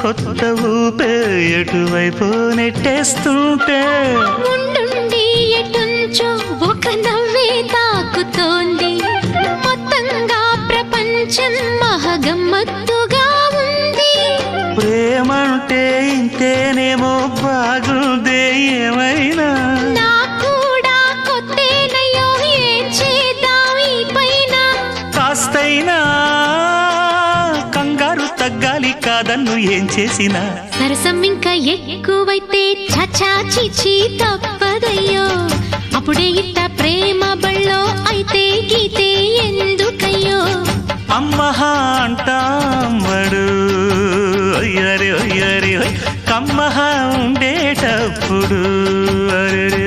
కొత్త ఊపే ఎటువైపు నెట్టేస్తుంటే ఉండుండి ఎటుంచో ఒక నవ్వే తాకుతోంది. మొత్తంగా ప్రపంచం మహగమ్మత్తుగా ఉంది. ప్రేమంటే ఇంతేనేమో బాగుందే ఏమైనా నాకు కూడా కొత్తేనయ్యో ఏం చేద్దాం ఈ పైన. కాస్తైనా కంగారు తగ్గాలి కాదన్ను ఏం చేసినా. సరసం ఇంకా ఎక్కువైతే చచా చిచి తప్పదయ్యో. అప్పుడే ఇట్ట ప్రేమ బళ్ళో అయితే గీతే ఎందుకయ్యో. అమ్మహా అంటామడు అయ్యరే అయ్యరే కమ్మహా ఉండేటప్పుడు అరే